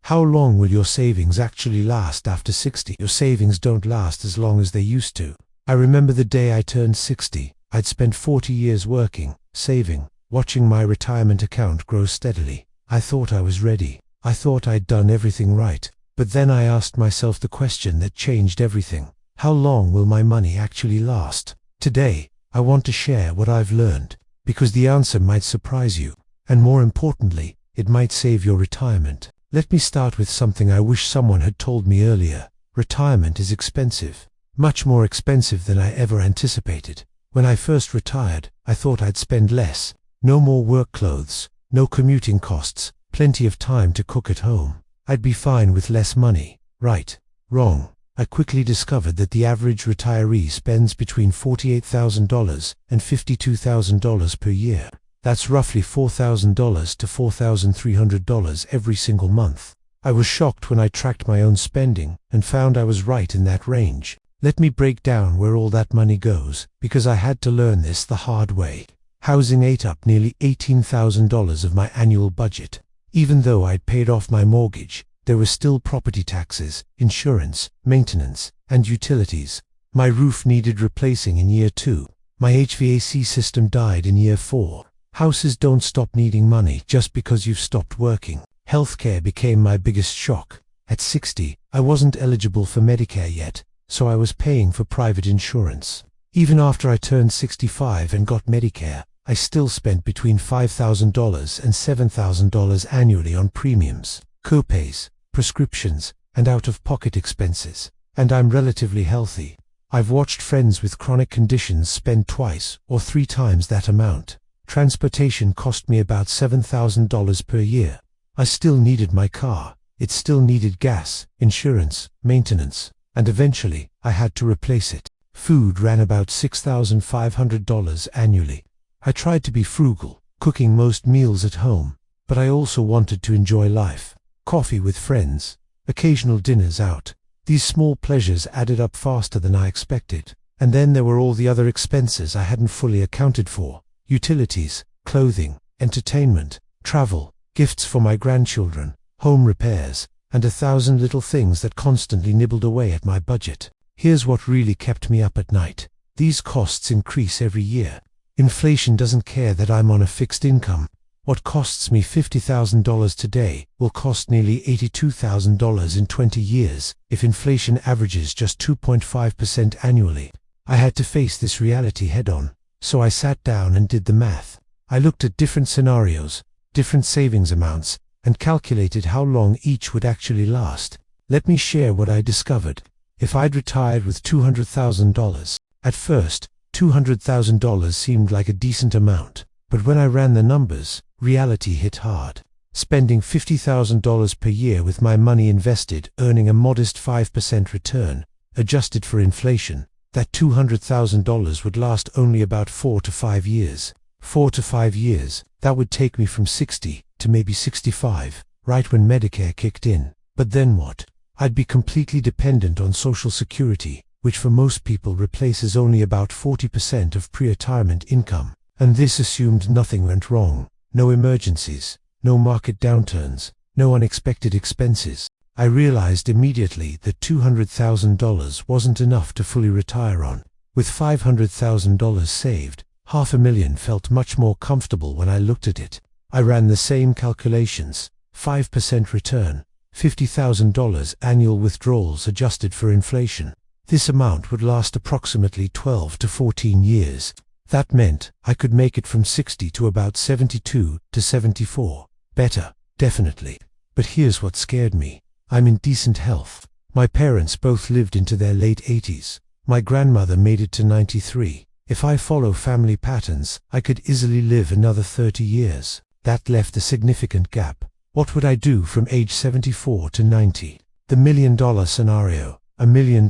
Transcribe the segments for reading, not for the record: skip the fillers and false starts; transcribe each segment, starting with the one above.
How long will your savings actually last after 60? Your savings don't last as long as they used to. I remember the day I turned 60. I'd spent 40 years working, saving, watching my retirement account grow steadily. I thought I was ready. I thought I'd done everything right. But then I asked myself the question that changed everything. How long will my money actually last? Today, I want to share what I've learned, because the answer might surprise you, and more importantly, it might save your retirement. Let me start with something I wish someone had told me earlier. Retirement is expensive. Much more expensive than I ever anticipated. When I first retired, I thought I'd spend less. No more work clothes, no commuting costs, plenty of time to cook at home. I'd be fine with less money. Right. Wrong. I quickly discovered that the average retiree spends between $48,000 and $52,000 per year. That's roughly $4,000 to $4,300 every single month. I was shocked when I tracked my own spending and found I was right in that range. Let me break down where all that money goes, because I had to learn this the hard way. Housing ate up nearly $18,000 of my annual budget. Even though I'd paid off my mortgage, there were still property taxes, insurance, maintenance, and utilities. My roof needed replacing in year 2. My HVAC system died in year 4. Houses don't stop needing money just because you've stopped working. Healthcare became my biggest shock. At 60, I wasn't eligible for Medicare yet, so I was paying for private insurance. Even after I turned 65 and got Medicare, I still spent between $5,000 and $7,000 annually on premiums, copays, prescriptions, and out-of-pocket expenses. And I'm relatively healthy. I've watched friends with chronic conditions spend twice or 3 times that amount. Transportation cost me about $7,000 per year. I still needed my car. It still needed gas, insurance, maintenance, and eventually I had to replace it. Food ran about $6,500 annually. I tried to be frugal, cooking most meals at home, but I also wanted to enjoy life. Coffee with friends, occasional dinners out. These small pleasures added up faster than I expected. And then there were all the other expenses I hadn't fully accounted for. Utilities, clothing, entertainment, travel, gifts for my grandchildren, home repairs, and 1,000 little things that constantly nibbled away at my budget. Here's what really kept me up at night. These costs increase every year. Inflation doesn't care that I'm on a fixed income. What costs me $50,000 today will cost nearly $82,000 in 20 years if inflation averages just 2.5% annually. I had to face this reality head-on, so I sat down and did the math. I looked at different scenarios, different savings amounts, and calculated how long each would actually last. Let me share what I discovered. If I'd retired with $200,000, at first, $200,000 seemed like a decent amount. But when I ran the numbers, reality hit hard. Spending $50,000 per year with my money invested, earning a modest 5% return, adjusted for inflation, that $200,000 would last only about 4 to 5 years. 4 to 5 years, that would take me from 60 to maybe 65, right when Medicare kicked in. But then what? I'd be completely dependent on Social Security, which for most people replaces only about 40% of pre-retirement income. And this assumed nothing went wrong. No emergencies, no market downturns, no unexpected expenses. I realized immediately that $200,000 wasn't enough to fully retire on. With $500,000 saved, $500,000 felt much more comfortable when I looked at it. I ran the same calculations. 5% return, $50,000 annual withdrawals adjusted for inflation. This amount would last approximately 12 to 14 years. That meant I could make it from 60 to about 72 to 74. Better, definitely. But here's what scared me. I'm in decent health. My parents both lived into their late 80s. My grandmother made it to 93. If I follow family patterns, I could easily live another 30 years. That left a significant gap. What would I do from age 74 to 90? The $1 million scenario. $1 million.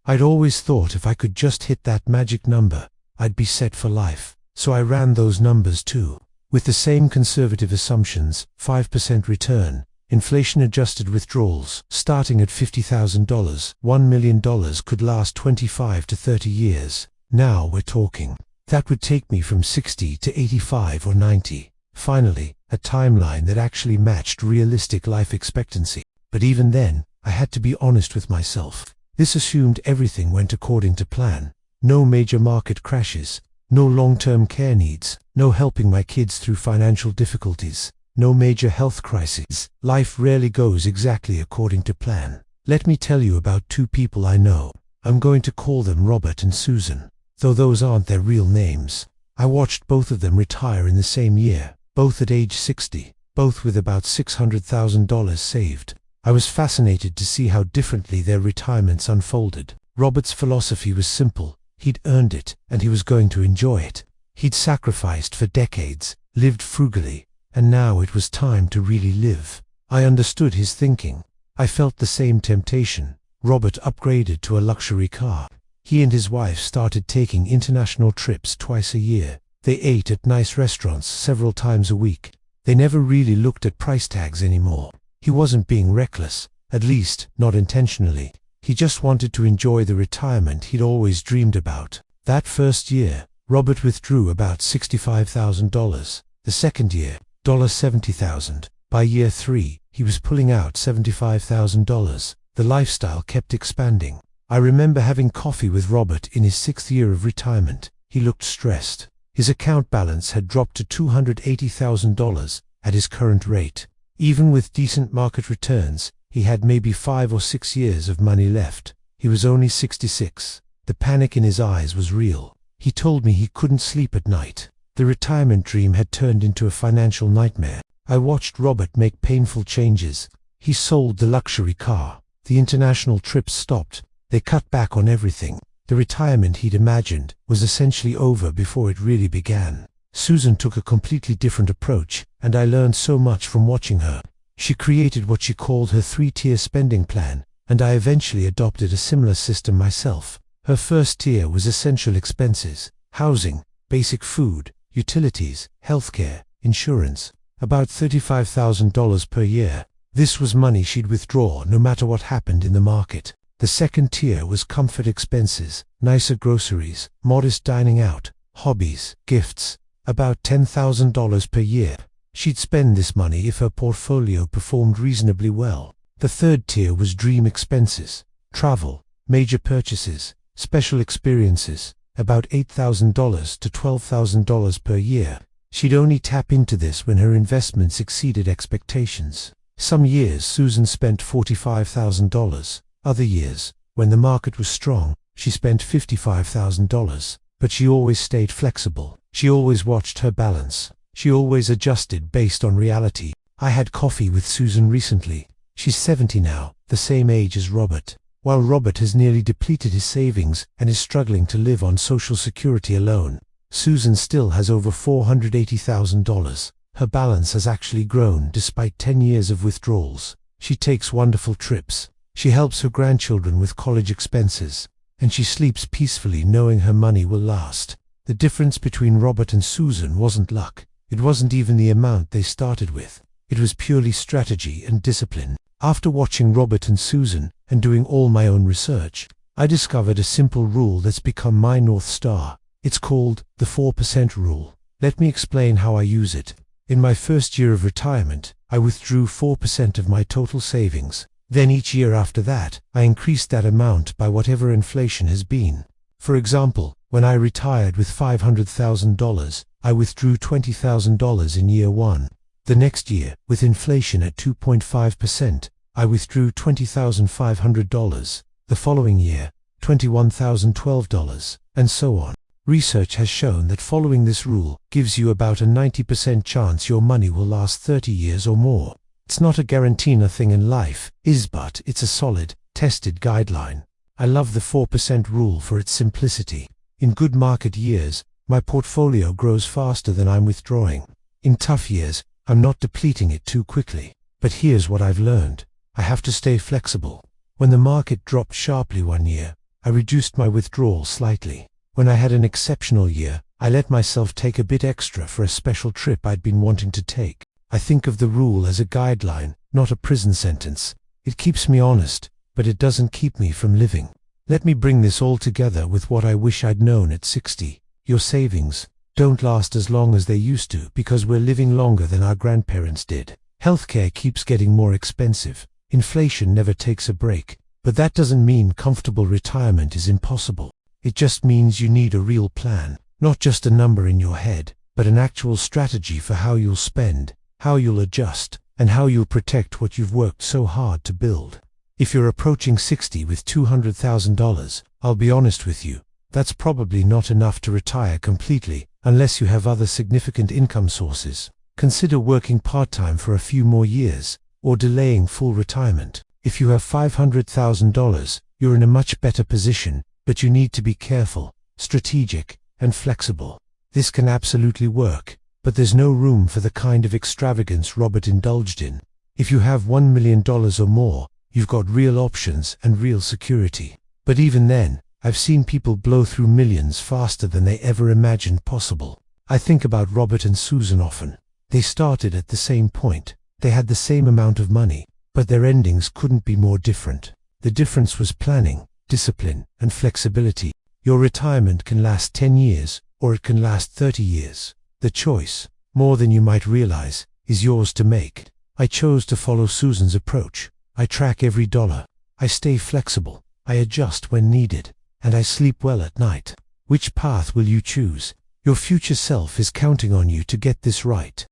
I'd always thought if I could just hit that magic number, I'd be set for life. So I ran those numbers too. With the same conservative assumptions, 5% return, inflation-adjusted withdrawals, starting at $50,000, $1 million could last 25 to 30 years. Now we're talking. That would take me from 60 to 85 or 90. Finally, a timeline that actually matched realistic life expectancy. But even then, I had to be honest with myself. This assumed everything went according to plan. No major market crashes, no long-term care needs, no helping my kids through financial difficulties, no major health crises. Life rarely goes exactly according to plan. Let me tell you about two people I know. I'm going to call them Robert and Susan, though those aren't their real names. I watched both of them retire in the same year, both at age 60, both with about $600,000 saved. I was fascinated to see how differently their retirements unfolded. Robert's philosophy was simple. He'd earned it, and he was going to enjoy it. He'd sacrificed for decades, lived frugally, and now it was time to really live. I understood his thinking. I felt the same temptation. Robert upgraded to a luxury car. He and his wife started taking international trips twice a year. They ate at nice restaurants several times a week. They never really looked at price tags anymore. He wasn't being reckless, at least not intentionally. He just wanted to enjoy the retirement he'd always dreamed about. That first year, Robert withdrew about $65,000. The second year, $70,000. By year 3, he was pulling out $75,000. The lifestyle kept expanding. I remember having coffee with Robert in his 6th year of retirement. He looked stressed. His account balance had dropped to $280,000 at his current rate. Even with decent market returns, he had maybe 5 or 6 years of money left. He was only 66. The panic in his eyes was real. He told me he couldn't sleep at night. The retirement dream had turned into a financial nightmare. I watched Robert make painful changes. He sold the luxury car. The international trips stopped. They cut back on everything. The retirement he'd imagined was essentially over before it really began. Susan took a completely different approach, and I learned so much from watching her. She created what she called her 3-tier spending plan, and I eventually adopted a similar system myself. Her first tier was essential expenses: housing, basic food, utilities, healthcare, insurance, about $35,000 per year. This was money she'd withdraw no matter what happened in the market. The second tier was comfort expenses, nicer groceries, modest dining out, hobbies, gifts, about $10,000 per year. She'd spend this money if her portfolio performed reasonably well. The third tier was dream expenses: travel, major purchases, special experiences, about $8,000 to $12,000 per year. She'd only tap into this when her investments exceeded expectations. Some years Susan spent $45,000. Other years, when the market was strong, she spent $55,000. But she always stayed flexible. She always watched her balance. She always adjusted based on reality. I had coffee with Susan recently. She's 70 now, the same age as Robert. While Robert has nearly depleted his savings and is struggling to live on Social Security alone, Susan still has over $480,000. Her balance has actually grown despite 10 years of withdrawals. She takes wonderful trips. She helps her grandchildren with college expenses. And she sleeps peacefully knowing her money will last. The difference between Robert and Susan wasn't luck. It wasn't even the amount they started with. It was purely strategy and discipline. After watching Robert and Susan and doing all my own research, I discovered a simple rule that's become my North Star. It's called the 4% rule. Let me explain how I use it. In my first year of retirement, I withdrew 4% of my total savings. Then each year after that, I increased that amount by whatever inflation has been. For example, when I retired with $500,000, I withdrew $20,000 in year 1. The next year, with inflation at 2.5%, I withdrew $20,500. The following year, $21,012, and so on. Research has shown that following this rule gives you about a 90% chance your money will last 30 years or more. It's not a guarantee nothing in life is, but it's a solid, tested guideline. I love the 4% rule for its simplicity. In good market years, my portfolio grows faster than I'm withdrawing. In tough years, I'm not depleting it too quickly. But here's what I've learned. I have to stay flexible. When the market dropped sharply one year, I reduced my withdrawal slightly. When I had an exceptional year, I let myself take a bit extra for a special trip I'd been wanting to take. I think of the rule as a guideline, not a prison sentence. It keeps me honest, but it doesn't keep me from living. Let me bring this all together with what I wish I'd known at 60. Your savings, don't last as long as they used to because we're living longer than our grandparents did. Healthcare keeps getting more expensive. Inflation never takes a break. But that doesn't mean comfortable retirement is impossible. It just means you need a real plan. Not just a number in your head, but an actual strategy for how you'll spend, how you'll adjust, and how you'll protect what you've worked so hard to build. If you're approaching 60 with $200,000, I'll be honest with you, that's probably not enough to retire completely, unless you have other significant income sources. Consider working part-time for a few more years, or delaying full retirement. If you have $500,000, you're in a much better position, but you need to be careful, strategic, and flexible. This can absolutely work, but there's no room for the kind of extravagance Robert indulged in. If you have $1 million or more, you've got real options and real security. But even then, I've seen people blow through millions faster than they ever imagined possible. I think about Robert and Susan often. They started at the same point. They had the same amount of money, but their endings couldn't be more different. The difference was planning, discipline, and flexibility. Your retirement can last 10 years, or it can last 30 years. The choice, more than you might realize, is yours to make. I chose to follow Susan's approach. I track every dollar. I stay flexible. I adjust when needed. And I sleep well at night. Which path will you choose? Your future self is counting on you to get this right.